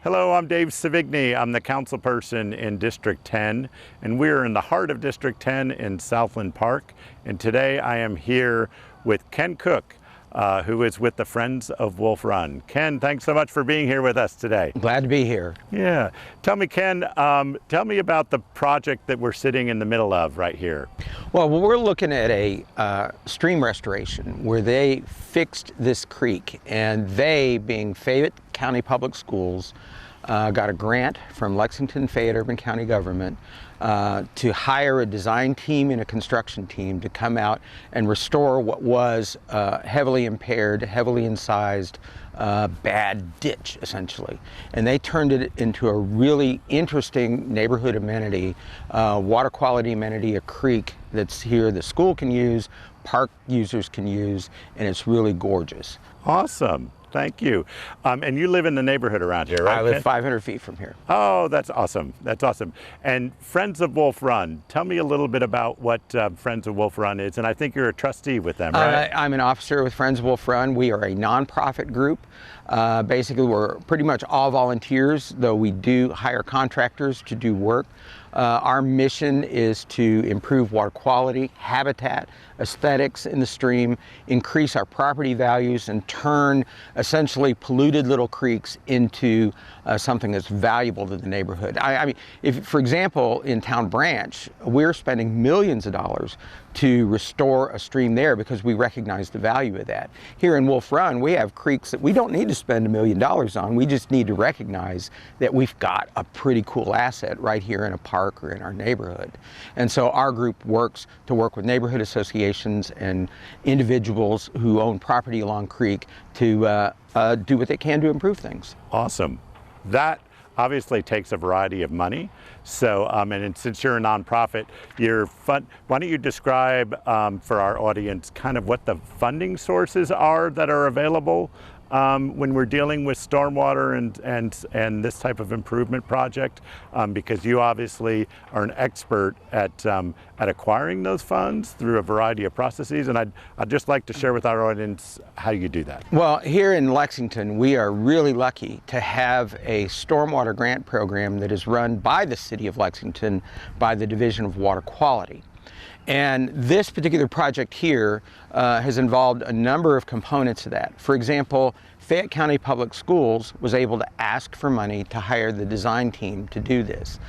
Hello, I'm Dave Sevigny. I'm the councilperson in District 10, and we're in the heart of District 10 in Southland Park. And today I am here with Ken Cooke, who is with the Friends of Wolf Run. Ken, thanks so much for being here with us today. Glad to be here. Yeah. Tell me, Ken, tell me about the project that we're sitting in the middle of right here. Well, we're looking at a stream restoration where they fixed this creek, and they, being Fayette County Public Schools, got a grant from Lexington Fayette Urban County Government to hire a design team and a construction team to come out and restore what was heavily impaired, heavily incised, bad ditch, essentially. And they turned it into a really interesting neighborhood amenity, water quality amenity, a creek that's here the school can use, park users can use, and it's really gorgeous. Awesome. Thank you. And you live in the neighborhood around here, right? I live 500 feet from here. Oh, that's awesome. That's awesome. And Friends of Wolf Run, tell me a little bit about what Friends of Wolf Run is. And I think you're a trustee with them, right? I'm an officer with Friends of Wolf Run. We are a nonprofit group. Basically, we're pretty much all volunteers, though we do hire contractors to do work. Our mission is to improve water quality, habitat, aesthetics in the stream, increase our property values, and turn essentially polluted little creeks into something that's valuable to the neighborhood. I mean, if, for example, in Town Branch, we're spending millions of dollars to restore a stream there because we recognize the value of that. Here in Wolf Run, we have creeks that we don't need to spend $1 million on. We just need to recognize that we've got a pretty cool asset right here in a park or in our neighborhood. And so our group works with neighborhood associations and individuals who own property along creek to do what they can to improve things. Awesome. That obviously takes a variety of money. So, and since you're a nonprofit, why don't you describe for our audience kind of what the funding sources are that are available when we're dealing with stormwater and this type of improvement project, because you obviously are an expert at acquiring those funds through a variety of processes, and I'd just like to share with our audience how you do that. Well, here in Lexington, we are really lucky to have a stormwater grant program that is run by the City of Lexington by the Division of Water Quality. And this particular project here has involved a number of components of that. For example, Fayette County Public Schools was able to ask for money to hire the design team to do this.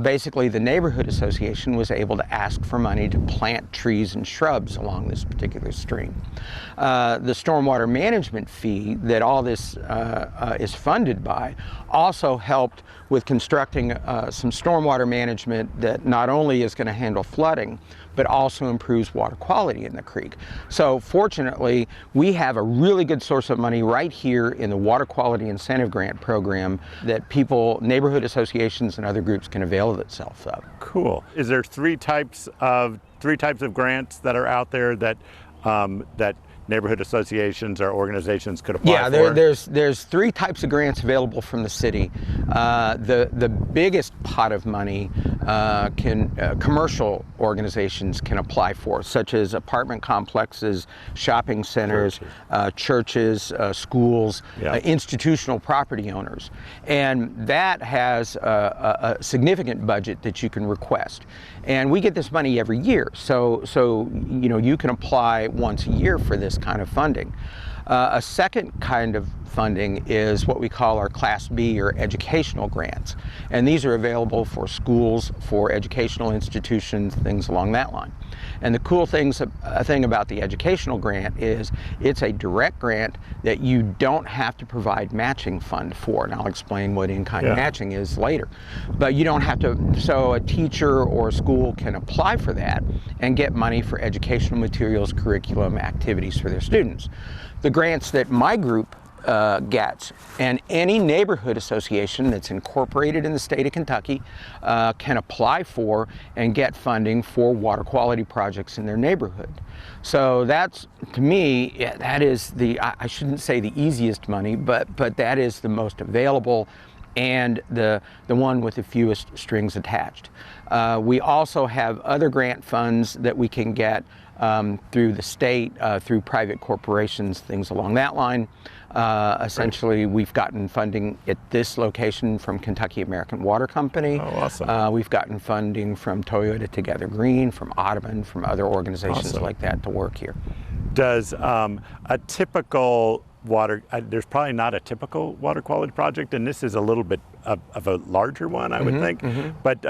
Basically, the neighborhood association was able to ask for money to plant trees and shrubs along this particular stream. The stormwater management fee that all this is funded by also helped with constructing some stormwater management that not only is going to handle flooding, but also improves water quality in the creek. So fortunately, we have a really good source of money right here in the Water Quality Incentive Grant Program that people, neighborhood associations and other groups can avail themselves of. Cool. Is there three types of grants that are out there that that neighborhood associations or organizations could apply for? Yeah, there's three types of grants available from the city. The biggest pot of money commercial organizations can apply for, such as apartment complexes, shopping centers, churches, schools, institutional property owners. And that has a significant budget that you can request. And we get this money every year, so you know, you can apply once a year for this kind of funding. A second kind of funding is what we call our Class B or educational grants. And these are available for schools, for educational institutions, things along that line. And the cool thing about the educational grant is it's a direct grant that you don't have to provide matching fund for. And I'll explain what in-kind matching is later. But you don't have to, so a teacher or a school can apply for that and get money for educational materials, curriculum, activities for their students. The grants that my group gets, and any neighborhood association that's incorporated in the state of Kentucky can apply for and get funding for water quality projects in their neighborhood. So that's, to me, that is I shouldn't say the easiest money, but that is the most available and the one with the fewest strings attached. We also have other grant funds that we can get through the state, through private corporations, things along that line. Essentially, we've gotten funding at this location from Kentucky American Water Company. Oh, awesome. We've gotten funding from Toyota Together Green, from Audubon, from other organizations like that to work here. Does a typical water, there's probably not a typical water quality project, and this is a little bit of a larger one, I would think, but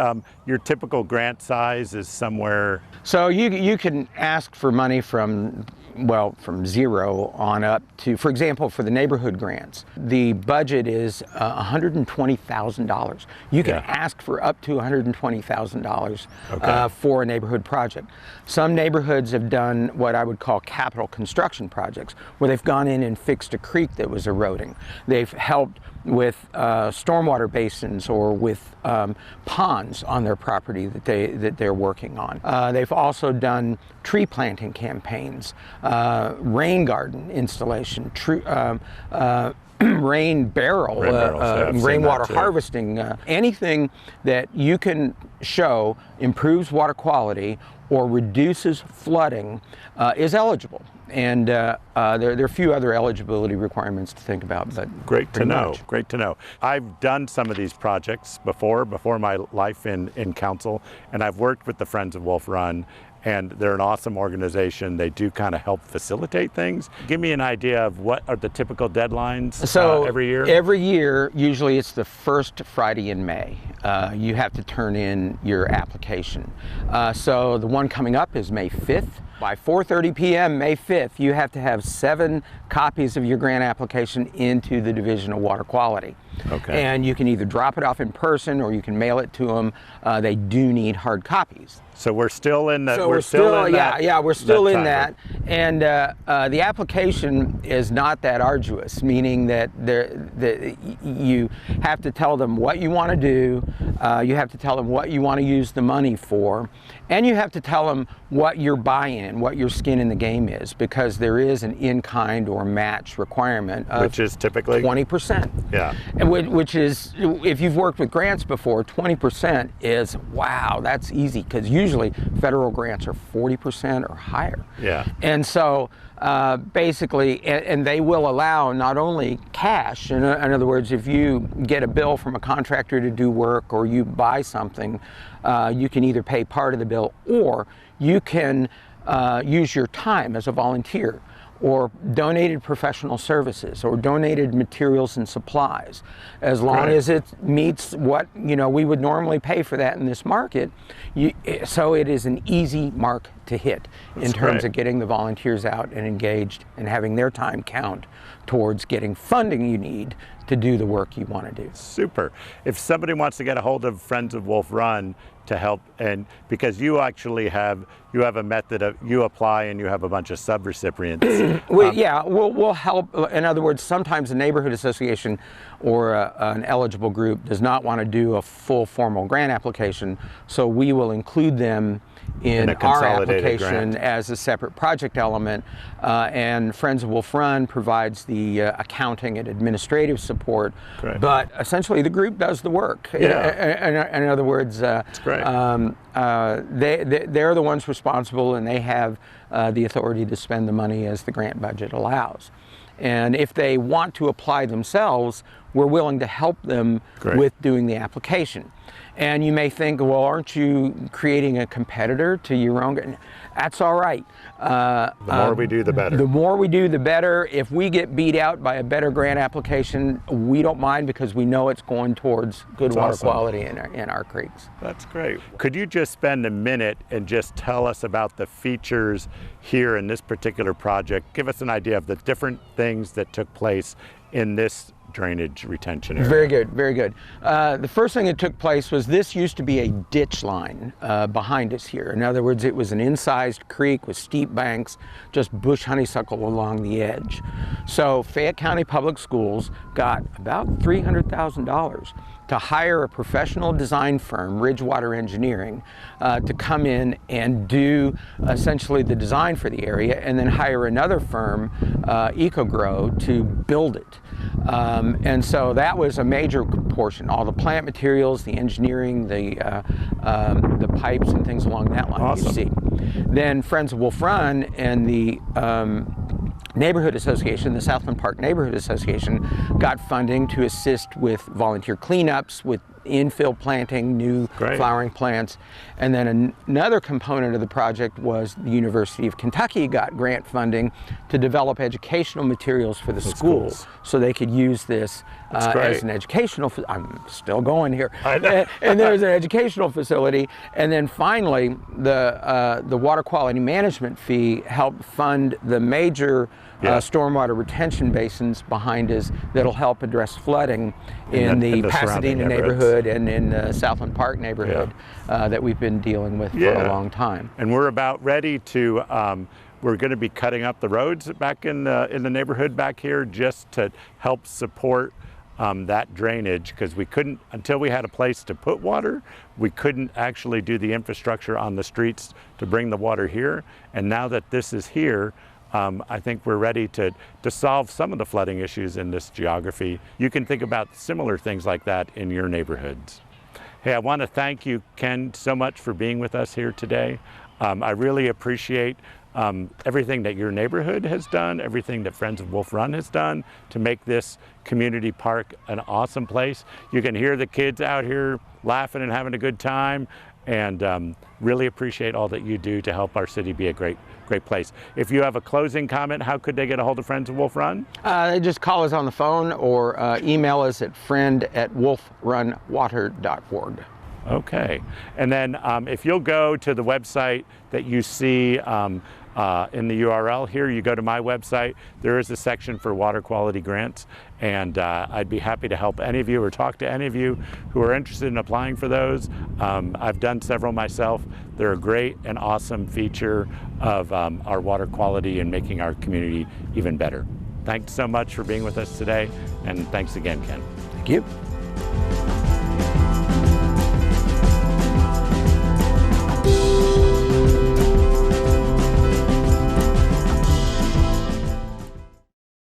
your typical grant size is somewhere? So you can ask for money from zero on up to, for example, for the neighborhood grants, the budget is $120,000. You can ask for up to $120,000 for a neighborhood project. Some neighborhoods have done what I would call capital construction projects, where they've gone in and fixed a creek that was eroding. They've helped with stormwater basins or with ponds on their property that they're working on. They've also done tree planting campaigns, rain garden installation, rainwater harvesting. Anything that you can show improves water quality or reduces flooding is eligible. And there are a few other eligibility requirements to think about, but great to know. Great to know. I've done some of these projects before my life in council, and I've worked with the Friends of Wolf Run, and they're an awesome organization. They do kind of help facilitate things. Give me an idea of what are the typical deadlines every year? Every year, usually it's the first Friday in May. You have to turn in your application. So the one coming up is May 5th. By 4:30 p.m. May 5th, you have to have 7 copies of your grant application into the Division of Water Quality. Okay. And you can either drop it off in person or you can mail it to them. They do need hard copies. So we're still in that. So we're still in that. And the application is not that arduous, meaning that you have to tell them what you want to do, you have to tell them what you want to use the money for, and you have to tell them what your buy-in, what your skin in the game is, because there is an in-kind or match requirement of which is typically 20%. Yeah. And which is, if you've worked with grants before, 20% is, wow, that's easy, because usually federal grants are 40% or higher. Yeah. And so basically, and they will allow not only cash, in other words, if you get a bill from a contractor to do work or you buy something, you can either pay part of the bill or you can use your time as a volunteer, or donated professional services, or donated materials and supplies. As long as it meets what we would normally pay for that in this market, so it is an easy mark to hit in terms of getting the volunteers out and engaged and having their time count towards getting funding you need to do the work you want to do. Super. If somebody wants to get a hold of Friends of Wolf Run to help, and because you actually have a method of, you apply and you have a bunch of sub-recipients. We'll help. In other words, sometimes a neighborhood association or an eligible group does not want to do a full formal grant application, so we will include them in our application as a separate project element, and Friends of Wolf Run provides the accounting and administrative support, but essentially the group does the work. In other words, they're the ones responsible, and they have the authority to spend the money as the grant budget allows. And if they want to apply themselves, we're willing to help them with doing the application. And you may think, well, aren't you creating a competitor to your own? That's all right. The more we do, the better. The more we do, the better. If we get beat out by a better grant application, we don't mind, because we know it's going towards good water quality in our creeks. That's great. Could you just spend a minute and just tell us about the features here in this particular project? Give us an idea of the different things that took place in this drainage retention area. Very good, very good. The first thing that took place was, this used to be a ditch line behind us here. In other words, it was an incised creek with steep banks, just bush honeysuckle along the edge. So Fayette County Public Schools got about $300,000 to hire a professional design firm, Ridgewater Engineering, to come in and do essentially the design for the area, and then hire another firm, EcoGrow, to build it. And so that was a major portion. All the plant materials, the engineering, the pipes and things along that line. Awesome. You see. Then Friends of Wolf Run and the Neighborhood Association, the Southland Park Neighborhood Association, got funding to assist with volunteer cleanups, with infill planting, new flowering plants. And then another component of the project was the University of Kentucky got grant funding to develop educational materials for the schools, so they could use this as an educational, I'm still going here, and there's an educational facility. And then finally, the water quality management fee helped fund the major stormwater retention basins behind us that'll help address flooding in the Pasadena neighborhood and in the Southland Park neighborhood that we've been dealing with for a long time. And we're about ready to, we're going to be cutting up the roads back in the neighborhood back here just to help support that drainage, because we couldn't, until we had a place to put water, we couldn't actually do the infrastructure on the streets to bring the water here. And now that this is here, I think we're ready to solve some of the flooding issues in this geography. You can think about similar things like that in your neighborhoods. Hey, I want to thank you, Ken, so much for being with us here today. I really appreciate everything that your neighborhood has done, everything that Friends of Wolf Run has done to make this community park an awesome place. You can hear the kids out here laughing and having a good time, and really appreciate all that you do to help our city be a great place. If you have a closing comment, how could they get a hold of Friends of Wolf Run? They just call us on the phone or email us at friend@wolfrunwater.org. Okay, and then if you'll go to the website that you see in the URL here, you go to my website, there is a section for water quality grants, and I'd be happy to help any of you or talk to any of you who are interested in applying for those. I've done several myself. They're a great and awesome feature of our water quality and making our community even better. Thanks so much for being with us today, and thanks again, Ken. Thank you.